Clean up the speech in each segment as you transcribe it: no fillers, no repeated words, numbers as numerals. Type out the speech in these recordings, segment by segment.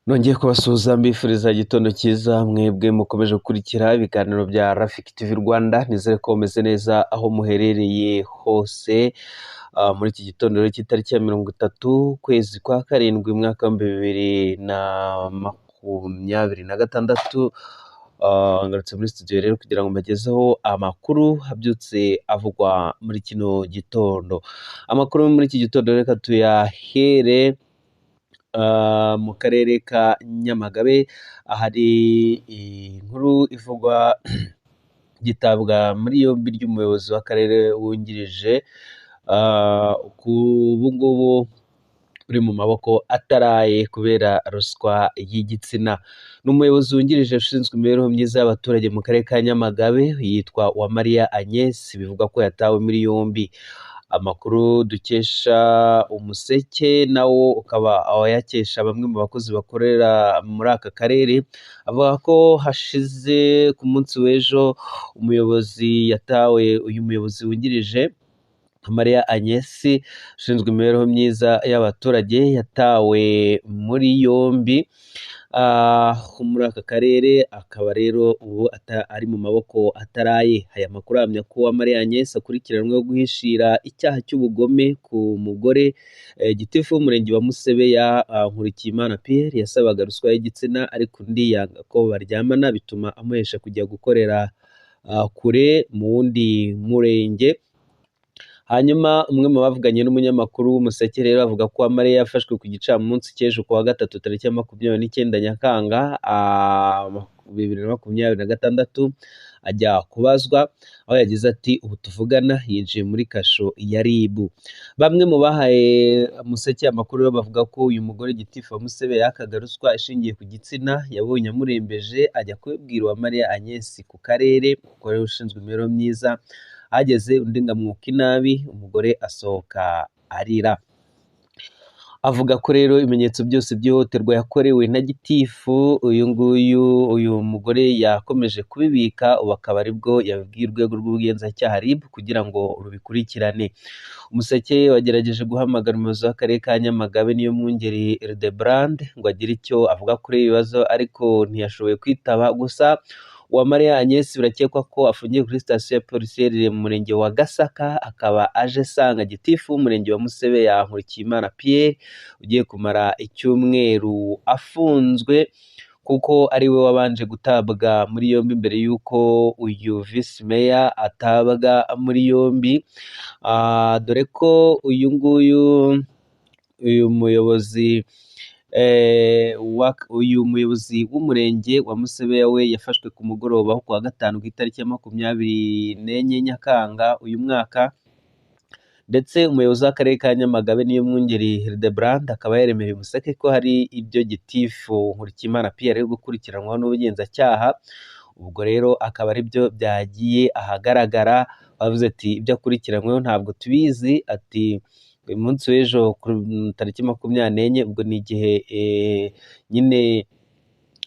Nongeye kubasuhuza mbifuriza igitondo cyiza mwebwe mukomeje gukurikira ibiganiro bya Rafiki TV Rwanda, nizere ko mumeze neza aho muherereye hose. Muri iki gitondo rero cy'itariki ya 30 ukwezi kwa karindwi umwaka wa 2026, ngarutse muri studio rero kugira ngo mbagezeho amakuru abyutse avugwa muri kino gitondo. Amakuru muri iki gitondo reka tuyahere mu karere ka Nyamagabe, ahari inkuru ivugwa gitabwa muri yombi ry'umuyobozi w'akarere wungirije, ubu ngubu uri mu maboko ataraye kubera ruswa y'igitsina. Ni umuyobozi wungirije ushinzwe imibereho myiza y'abaturage mu karere ka Nyamagabe, yitwa Uwamariya Agnes, bivuga ko yatawe muri yombi. Amakuru dukesha Umuseke nawo ukaba awayakesha bamwe mu bakozi bakorera muri aka karere, avuga ko hashize ku munsi w'ejo uyu muyobozi wungirije Uwamariya Agnes ushinzwe imibereho myiza y'abaturage yatawe muri yombi muri aka karere, akaba rero ubu ari mu maboko ataraye. Aya makuru ahamya ko Uwamariya Agnes akurikiranweho guhishira icyaha cy'ubugome ku mugore gitifu w'umurenge wa Musebeya, Nkurikiyimana Pierre, yasabaga ruswa y'igitsina ariko undi yanga ko baryamana, bituma amuhesha kujya gukorera kure mu wundi murenge. Hanyuma umwe mu bavuganye n'umunyamakuru w'Umuseke rero avuga ko Uwamariya yafashwe ku gicamunsi cy'ejo ku wa gatatu tariki ya 29 Nyakanga 2026, ajya kubazwa, aho yagize ati ubu tuvugana yinjiye muri kasho ya RIB. Bamwe mu bahaye Umuseke amakuru bavuga ko uyu mugore gitifu wa Musebe yakaga ruswa ishingiye ku gitsina, yabonye amurembeje ajya kubibwira Uwamariya Agnes ku karere kuko rero ushinzwe imibereho myiza. Hageze undi ngamwuka inabi, umugore asohoka arira. Avuga ko rero ibimenyetso byose by'ihohoterwa yakorewe na gitifu uyu mugore yakomeje kubibika, ubu akaba aribwo yabibwiye urwego rw'ubugenzacyaha RIB kugira ngo rubikurikirane. Umuseke wagerageje guhamagara umuyobozi w'akarere ka Nyamagabe Niyomwungeri Hildebrand ngo agire icyo avuga kuri ibi bibazo, ariko ntiyashoboye kwitaba. Gusa Uwamariya Agnes birakekwa ko afungiye kuri sitasiyo ya polisi iherereye mu murenge wa Gasaka, akaba aje asanga gitifu w'umurenge wa Musebeya Nkurikiyimana Pierre ugiye kumara icyumweru afunzwe, kuko ari we wabanje gutabwa muri yombi mbere y'uko uyu visi meya atabwa muri yombi, dore ko uyu muyobozi w'umurenge wa Musebeya we yafashwe ku mugoroba wo ku wa gatanu ku itariki ya 24 Nyakanga uyu mwaka, ndetse umuyobozi w'akarere ka Nyamagabe Niyomwungeri Hildebrand akaba yaremereye Umuseke ko hari ibyo gitifu Nkurikiyimana Pierre ari gukurikiranwaho n'ubugenzacyaha. Ubwo rero akaba ari byo byagiye ahagaragara, bavuze ati ibyo akurikiranyweho ntabwo tubizi, ati uyu munsi w'ejo ku tariki 24 ubwo ni igihe nyine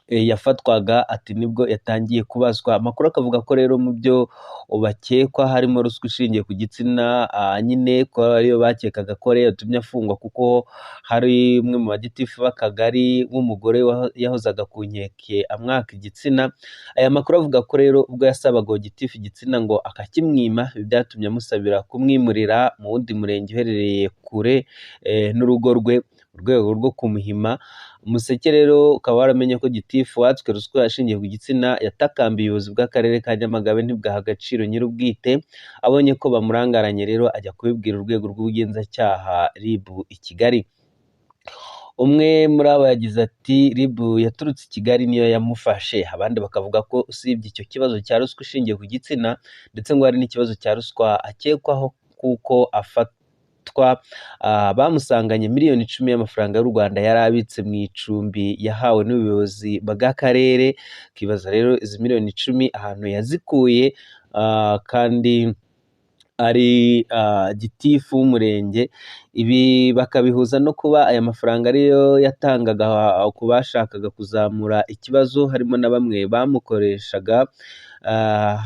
yafatwaga, ati nibwo yatangiye kubazwa. Amakuru akavuga ko rero mu byo bakekwa harimo ruswa ishingiye ku gitsina, nyine ko ariyo bakekaga ko rero yatumye afungwa, kuko hari umwe mu bagitifu b'akagari w'umugore yahozaga ku nkeke amwaka igitsina. Aya makuru avuga ko rero ubwo yasabaga uwo gitifu igitsina ngo akakimwima, byatumye amusabira kumwimurira mu wundi murenge uherereye kure n'urugo rwe, mu rwego rwo kumuhima. Umuseke rero ukaba waramenye ko gitifu watswe ruswa yashingiye ku gitsina yatakambiye ubuyobozi bw'akarere ka Nyamagabe ntibwaha agaciro nyir'ubwite. Abonye ko bamurangaranye rero ajya kubibwira urwego rw'ubugenzacyaha RIB i Kigali. Umwe muri abo yagize ati RIB yaturutse i Kigali niyo yamufashe. Abandi bakavuga ko usibye icyo kibazo cya ruswa ishingiye ku gitsina, ndetse ngo hari n'ikibazo cya ruswa akekwaho kuko bamusanganye miliyoni 10 y'amafaranga y'u Rwanda yari abitse mu icumbi yahawe n'ubuyobozi bw'akarere. Kibaza rero izi miliyoni 10 ahantu yazikuye, kandi ari gitifu w'umurenge. Ibi bakabihuza no kuba aya mafaranga ariyo yatangaga ku bashakaga kuzamura ikibazo, harimo na bamwe bamukoreshaga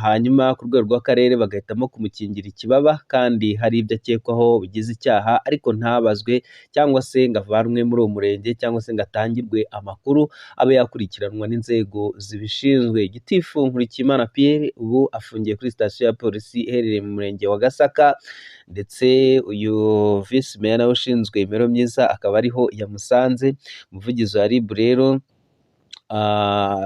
hanyuma ku rwego rw'akarere bagahitamo kumukingira ikibaba kandi hari ibyo akekwaho bigize icyaha ariko ntabazwe cyangwa se ngo avanwe muri uwo murenge cyangwa se ngo atangirwe amakuru abe yakurikiranwa n'inzego zibishinzwe. Gitifu Nkurikiyimana Pierre ubu afungiye kuri sitasiyo ya polisi iherereye mu murenge wa Gasaka ndetse uyu visi meya nawe ushinzwe imibereho myiza akaba ariho yamusanze. Umuvugizi wa RIB rero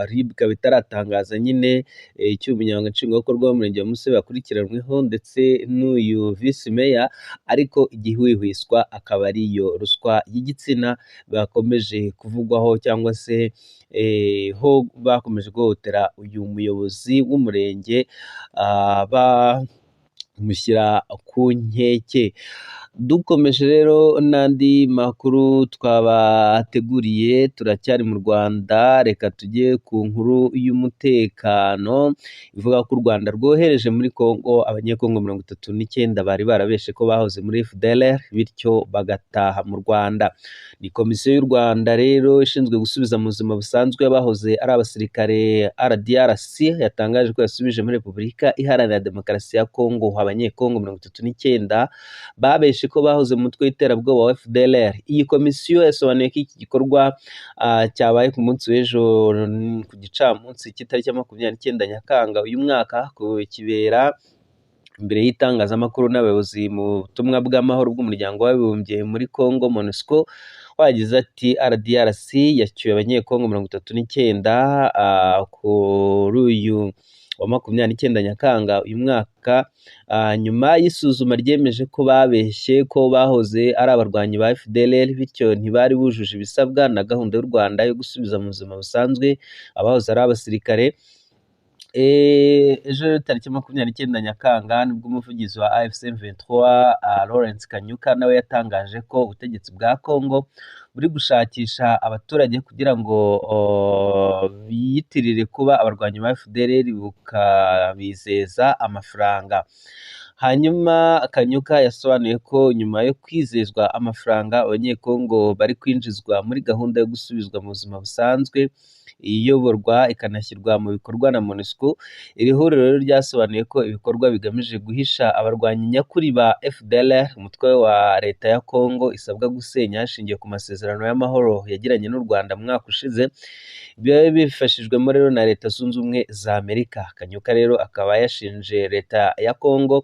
RIB ikaba itaratangaza nyine icyo umunyamabanga nshingwabikorwa w'umurenge wa Musebe yakurikiranweho ndetse n'uyu visi meya, ariko igihwihwiswa akaba ari iyo ruswa y'igitsina bakomeje kuvugwaho cyangwa se ho bakomeje guhohotera uyu muyobozi w'umurenge bamushyira ku nkeke. Dukomeje rero n'andi makuru twabateguriye, turacyari mu Rwanda, reka tujye ku nkuru y'umutekano ivuga ko u Rwanda rwohereje muri Kongo abanyekongo 39 bari barabeshe ko bahoze muri FDLR bityo bagataha mu Rwanda. Ni komisiyo y'u Rwanda rero ishinzwe gusubiza mu buzima busanzwe abahoze ari abasirikare RDRC yatangaje ko yasubije muri Repubulika Iharanira Demokarasi ya Kongo abanyekongo 39 babeshe ko bahoze mu mutwe w'iterabwoba wa FDLR. Iyi komisiyo yasobanuye ko iki gikorwa cyabaye ku munsi w'ejo ku gicamunsi cy'itariki ya 29 Nyakanga uyu mwaka, kibera imbere y'itangazamakuru n'abayobozi mu butumwa bw'amahoro bw'umuryango w'abibumbye muri Congo MONUSCO. Wagize ati RDRC yacyuye abanyekongo 39 kuri uyu wa 29 Nyakanga uyu mwaka nyuma y'isuzuma ryemeje ko babeshye ko bahoze ari abarwanyi ba FDLR bityo ntibari bujuje ibisabwa na gahunda y'u Rwanda yo gusubiza mu buzima busanzwe abahoze ari abasirikare. Ejo tariki 29 Nyakanga nibwo umuvugizi wa AFC M23 Lawrence Kanyuka nawe yatangaje ko ubutegetsi bwa Congo buri gushakisha abaturage kugira ngo biyitirire kuba abarwanyi ba FDLR bukabizeza amafaranga. Hanyuma Kanyuka yasobanuye ko nyuma yo kwizezwa amafaranga abanyekongo bari kwinjizwa muri gahunda yo gusubizwa mu buzima busanzwe iyoborwa ikanashyirwa mu bikorwa na MONUSCO. Iri huriro rero ryasobanuye ko ibikorwa bigamije guhisha abarwanyi nyakuri ba FDLR umutwe wa leta ya Congo isabwa gusenya hashingiye ku masezerano y'amahoro yagiranye n'u Rwanda mu mwaka ushize, bifashijwemo rero na Leta Zunze Ubumwe za Amerika. Kanyuka rero akaba yashinje leta ya Congo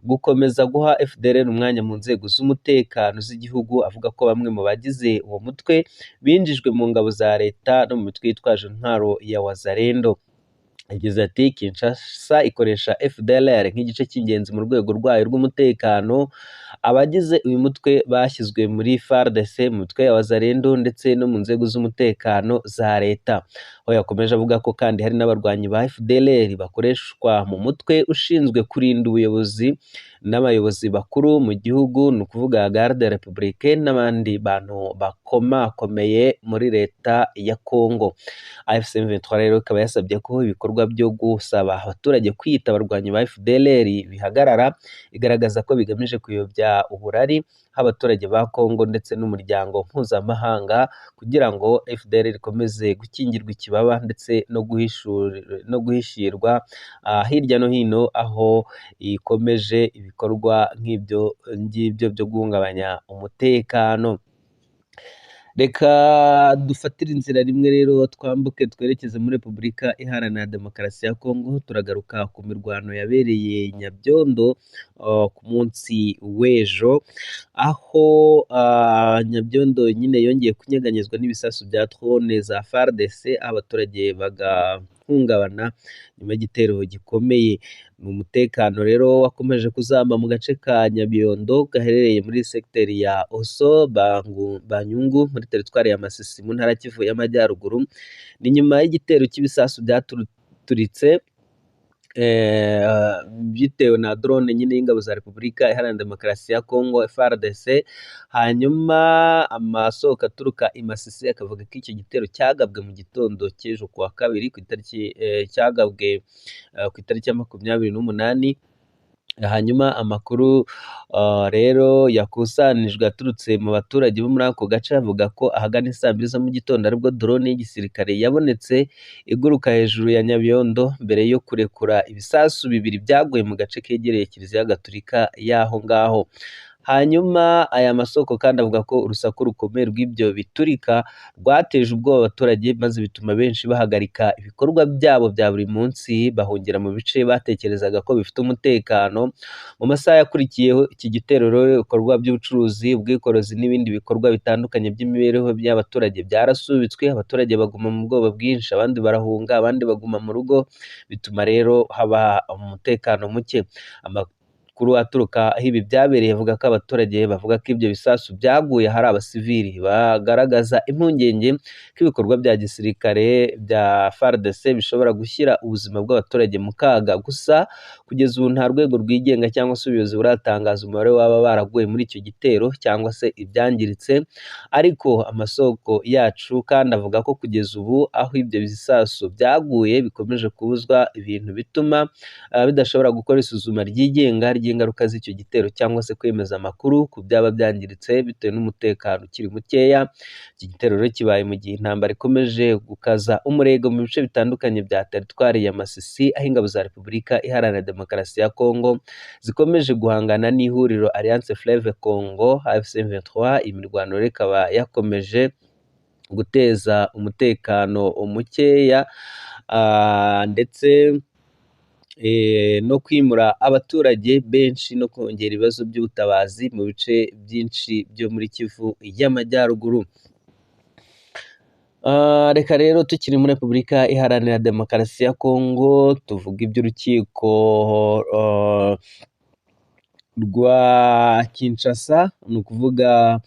gukomeza guha FDLR umwanya mu nzego z'umutekano z'igihugu, avuga ko bamwe mu bagize uwo mutwe binjijwe mu ngabo za leta no mu mitwe yitwaje intwaro ya Wazalendo. Yagize ati Kinshasa ikoresha FDLR nk'igice cy'ingenzi mu rwego rwayo rw'umutekano. Abagize uyu mutwe bashyizwe muri FARDC, mu mitwe ya Wazalendo ndetse no mu nzego z'umutekano za leta. Aho yakomeje avuga ko kandi hari n'abarwanyi ba FDLR bakoreshwa mu mutwe ushinzwe kurinda ubuyobozi n'abayobozi bakuru mu gihugu, ni ukuvuga Garde Républicaine n'abandi bantu bakomakomeye muri leta ya Congo. AFC M23 rero ikaba yasabye ko ibikorwa byo gusaba abaturage kwiyita abarwanyi ba FDLR bihagarara, igaragaza ko bigamije kuyobya uburari abaturage ba Congo ndetse n'umuryango mpuzamahanga kugira ngo FDLR ikomeze gukingirwa ikibaba ndetse no guhishirwa hirya no hino aho ikomeje ibikorwa nk'ibyo ngibyo byo guhungabanya umutekano. Reka dufatire inzira rimwe rero twambuke twerekeze muri Repubulika Iharanira Demokarasi ya Kongo. Turagaruka ku mirwano yabereye Nyabyondo ku munsi w'ejo, aho Nyabyondo nyine yongeye kunyeganyezwa n'ibisasu bya drone za FARDC, abaturage bagahungabana nyuma y'igitero gikomeye. Ni umutekano rero wakomeje kuzamba mu gace ka Nyabyondo gaherereye muri sekiteri ya Oso Banyungu muri teritwari ya Masisi mu ntara Kivu y'Amajyaruguru. Ni nyuma y'igitero cy'ibisasu byaturitse bitewe na drone nyine y'ingabo za Repubulika Iharanira Demokarasi ya Kongo FARDC. Hanyuma amasoko aturuka i Masisi akavuga ko icyo gitero cyagabwe mu gitondo cy'ejo kuwa kabiri ku itariki cyagabwe ku itariki ya 28 Hanyuma amakuru rero yakusanijwe aturutse mu baturage bo muri ako gace avuga ko ahagana saa 2 za mu gitondo aribwo drone y'igisirikare yabonetse iguruka hejuru ya Nyabyondo mbere yo kurekura ibisasu bibiri byaguye mu gace kegereye Kiliziya Gatolika y'aho ngaho. Hanyuma aya masoko kandi avuga ko urusaku rukomeye rw'ibyo biturika rwateje ubwoba abaturage maze bituma benshi bahagarika ibikorwa byabo bya buri munsi bahungira mu bice batekerezaga ko bifite umutekano. Mu masaha yakurikiyeho iki gitero ibikorwa by'ubucuruzi, ubwikorezi n'ibindi bikorwa bitandukanye by'imibereho by'abaturage byarasubitswe, abaturage baguma mu bwoba bwinshi, abandi barahunga, abandi baguma mu rugo, bituma rero haba umutekano muke. Amakuru aturuka aho ibi byabereye avuga ko abaturage bavuga ko ibyo bisasu byaguye hari abasivili bagaragaza impungenge ko ibikorwa bya gisirikare bya FARDC bishobora gushyira ubuzima bw'abaturage mu kaga. Gusa kugeza ubu nta rwego rwigenga cyangwa se ubuyobozi buratangaza umubare w'aba baraguye muri icyo gitero cyangwa se ibyangiritse, ariko amasoko yacu kandi avuga ko kugeza ubu aho ibyo bisasu byaguye bikomeje kubuzwa ibintu bituma bidashobora gukora isuzuma ryigenga ry'ingaruka z'icyo gitero cyangwa se kwemeza amakuru ku byaba byangiritse bitewe n'umutekano ukiri mukeya. Iki gitero rero kibaye mu gihe intambara ikomeje gukaza umurego mu bice bitandukanye bya teritwari ya Masisi, aho ingabo za Repubulika Iharanira Demokarasi ya Kongo zikomeje guhangana n'ihuriro Alliance Fleuve Congo AFC M23. Imirwano rero ikaba yakomeje guteza umutekano mukeya ndetse no kwimura abaturage benshi no kongera ibibazo by'ubutabazi mu bice byinshi byo muri Kivu y'Amajyaruguru. Reka rero tukiri muri Repubulika Iharanira Demokarasi ya Kongo tuvuga iby'urukiko rwa Kinshasa, ni ukuvuga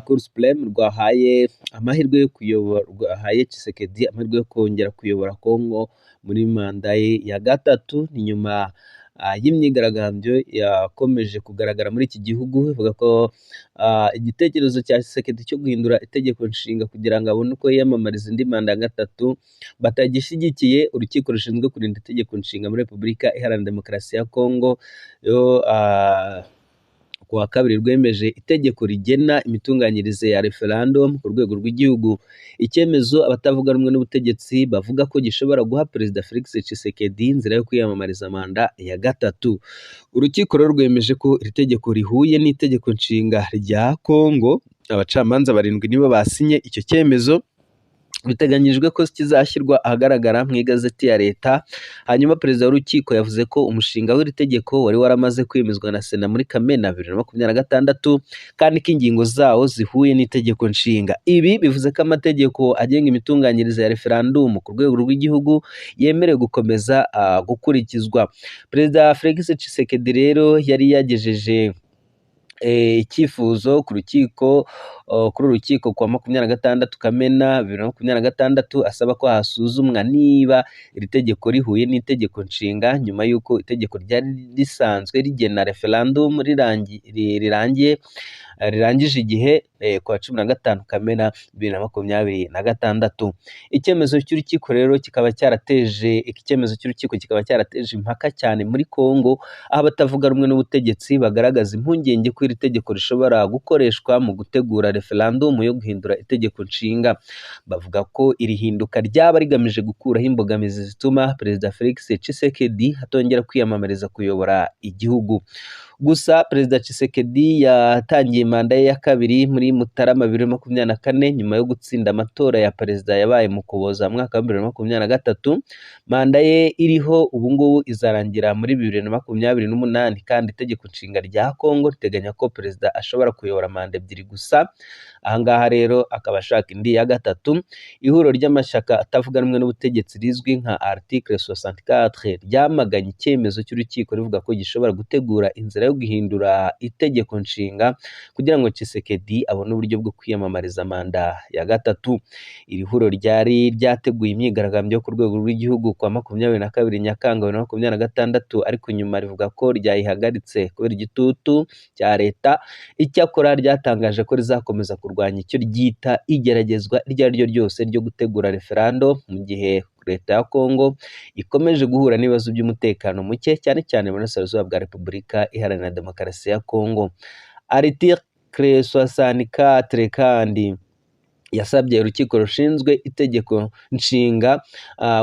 Cour supreme rwahaye Tshisekedi amahirwe yo kongera kuyobora Kongo muri manda ye ya gatatu. Ni nyuma y'imyigaragambyo yakomeje kugaragara muri iki gihugu ivuga ko igitekerezo cya Tshisekedi cyo guhindura itegeko nshinga kugira ngo abone uko yiyamamariza indi manda ya gatatu batagishyigikiye. Urukiko rushinzwe kurinda itegeko nshinga muri Repubulika Iharanira Demokarasi ya Kongo ku wa kabiri rwemeje itegeko rigena imitunganyirize ya referendum ku rwego rw'igihugu, icyemezo abatavuga rumwe n'ubutegetsi bavuga ko gishobora guha Perezida Felix Tshisekedi inzira yo kwiyamamariza manda ya gatatu. Urukiko rero rwemeje ko iri tegeko rihuye n'itegeko nshinga rya Kongo. Abacamanza 7 nibo basinye icyo cyemezo, biteganyijwe ko kizashyirwa ahagaragara mu igazeti ya leta. Hanyuma perezida w'urukiko yavuze ko umushinga w'iri tegeko wari waramaze kwemezwa na Sena muri Kamena 2026 kandi ko ingingo zawo zihuye n'itegeko nshinga. Ibi bivuze ko amategeko agenga imitunganyirize ya referendum ku rwego rw'igihugu yemerewe gukomeza gukurikizwa. Perezida Felix Tshisekedi rero yari yagejeje icyifuzo kuri urukiko kwa 26 Kamena 2026 asaba ko hasuzumwa niba iri tegeko rihuye n'itegeko nshinga nyuma y'uko itegeko ryari risanzwe rigena referendum rirangije igihe kwa 15 Kamena 2026. Icyemezo cy'urukiko rero kikaba cyarateje impaka cyane muri Kongo, aho abatavuga rumwe n'ubutegetsi bagaragaza impungenge ko iri tegeko rishobora gukoreshwa mu gutegura referendum yo guhindura itegeko nshinga. Bavuga ko iri hinduka ryaba rigamije gukuraho imbogamizi zituma Perezida Felix Tshisekedi atongera kwiyamamariza kuyobora igihugu. Gusa Perezida Tshisekedi yatangiye manda ye ya kabiri muri Mutarama 2024 nyuma yo gutsinda amatora ya perezida yabaye mu Kuboza mu mwaka wa 2023. Manda ye iriho ubu ngubu izarangira muri 2028 kandi itegeko nshinga rya Kongo riteganya ko perezida ashobora kuyobora manda 2 gusa. Ahangaha rero akaba ashaka indi ya gatatu. Ihuriro ry'amashyaka atavuga rumwe n'ubutegetsi rizwi nka Article 64 ryamaganye icyemezo cy'urukiko rivuga ko gishobora gutegura inzira yo guhindura itegeko nshinga kugira ngo Tshisekedi abone uburyo bwo kwiyamamariza manda ya gatatu. Iri huriro ryari ryateguye imyigaragambyo ku rwego rw'igihugu kwa 22 Nyakanga 2026 ariko nyuma rivuga ko ryayihagaritse kubera igitutu cya leta. Icyakora ryatangaje ko rizakomeza kurwanya icyo ryita igeragezwa iryo ari ryo ryose ryo gutegura referendum mu gihe leta ya Kongo ikomeje guhura n'ibibazo by'umutekano muke cyane cyane mu burasirazuba bwa Repubulika Iharanira Demokarasi ya Kongo. Article 64 kandi yasabye urukiko rushinzwe itegeko nshinga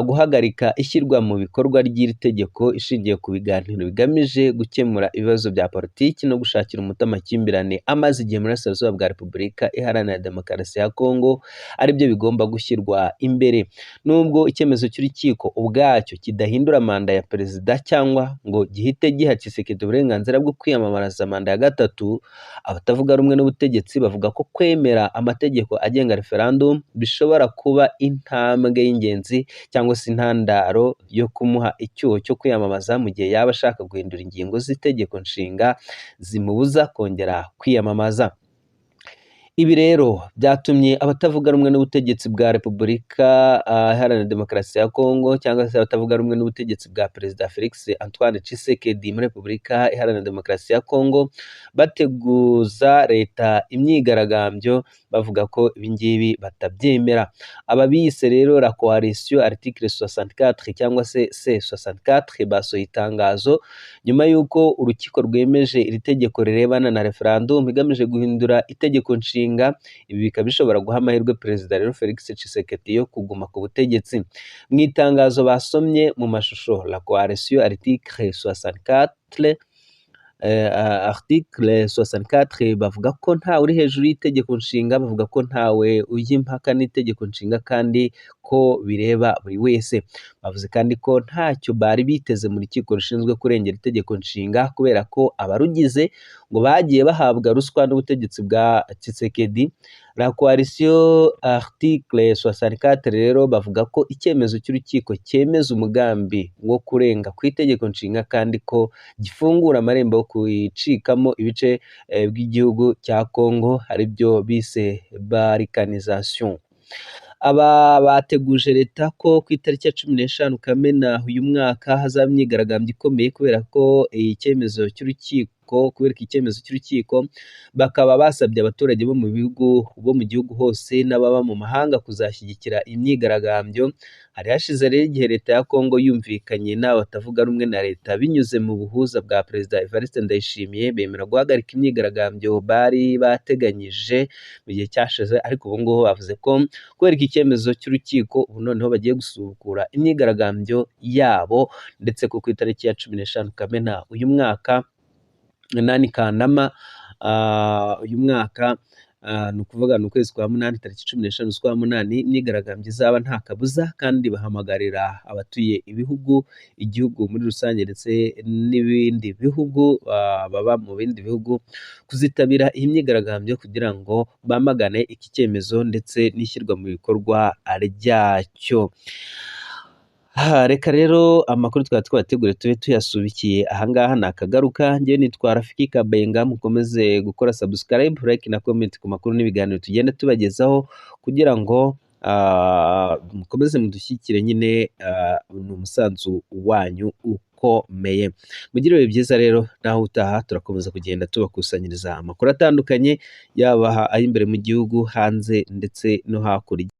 guhagarika ishyirwa mu bikorwa ry'iri tegeko ishingiye ku biganiro bigamije gukemura ibibazo bya politiki no gushakira umuti amakimbirane amaze igihe muri Burasirazuba bwa Repubulika Iharanira Demokarasi ya Kongo aribyo bigomba gushyirwa imbere. Nubwo icyemezo cy'urukiko ubwacyo kidahindura manda ya perezida cyangwa ngo gihite giha Tshisekedi uburenganzira bwo kwiyamamariza manda ya gatatu, abatavuga rumwe n'ubutegetsi bavuga ko kwemera amategeko agenga referendum bishobora kuba intambwe y'ingenzi cyangwa se intandaro yo kumuha icyuho cyo kwiyamamaza mu gihe yaba ashaka guhindura ingingo z'itegeko nshinga zimubuza kongera kwiyamamaza. Ibi rero byatumye abatavuga rumwe n'ubutegetsi bwa Repubulika Iharanira Demokarasi ya Kongo cyangwa se abatavuga rumwe n'ubutegetsi bwa Perezida Felix Antoine Tshisekedi muri Repubulika Iharanira Demokarasi ya Kongo bateguza leta imyigaragambyo bavuga ko ibingibi batabyemera. Aba bise rero la coalition article 64 cyangwa se C64 basohoye itangazo nyuma y'uko urukiko rwemeje iri tegeko rirebana na referendum igamije guhindura itegeko nshinga. Ibi bikaba bishobora guha amahirwe Perezida rero Felix Tshisekedi yo kuguma ku butegetsi. Mu itangazo basomye mu mashusho, la coalition article 64 article 64 bavuga ko ntawe uri hejuru y'itegeko nshinga, bavuga ko ntawe ujya impaka n'itegeko nshinga kandi ko bireba buri wese. Bavuze kandi ko ntacyo bari biteze mu rukiko rushinzwe kurengera itegeko nshinga kubera ko abarugize ngo bagiye bahabwa ruswa n'ubutegetsi bwa Tshisekedi. La coalition article 64 rero bavuga ko icyemezo cy'urukiko cyemeza umugambi wo kurenga ku itegeko nshinga kandi ko gifungura amarembo yo kwicikamo ibice bw'igihugu cya Kongo aribyo bise balkanisation. Aba bateguje leta ko ku itariki ya 15 Kamena uyu mwaka hazaba imyigaragambyo ikomeye kubera icyemezo cy'urukiko, bakaba basabye abaturage bo mu gihugu hose n'ababa mu mahanga kuzashyigikira imyigaragambyo. Hari hashize rero igihe leta ya Kongo yumvikanye n'abo batavuga rumwe na leta binyuze mu buhuza bwa Perezida Evariste Ndayishimiye, bemera guhagarika imyigaragambyo bari bateganyije mu gihe cyashize, ariko ubu ngubu bavuze ko kubera icyemezo cy'urukiko ubu noneho bagiye gusubukura imyigaragambyo yabo, ndetse ko ku itariki ya 15 Kamena uyu mwaka 8 Kanama uyu mwaka ni ukuvuga ni ukwezi kwa 8 tariki 15 z'ukwa 8 imyigaragambyo izaba nta kabuza, kandi bahamagarira abatuye igihugu muri rusange ndetse n'ibindi bihugu baba mu bindi bihugu kuzitabira iyi myigaragambyo kugira ngo bamagane iki cyemezo ndetse n'ishyirwa mu bikorwa ryacyo. Reka rero amakuru twari twabateguriye tube tuyasubikiye ahangaha nakagaruka. Njyewe nitwa Rafiki Kabenga, mukomeze gukora subscribe, like na comment ku makuru n'ibiganiro tugenda tubagezaho kugira ngo mukomeze mudushyigikire. Nyine ni umusanzu wanyu ukomeye. Mugire ibihe byiza rero, naho utaha turakomeza kugenda tubakusanyiriza amakuru atandukanye, yaba ay'imbere mu gihugu, hanze ndetse no hakurya.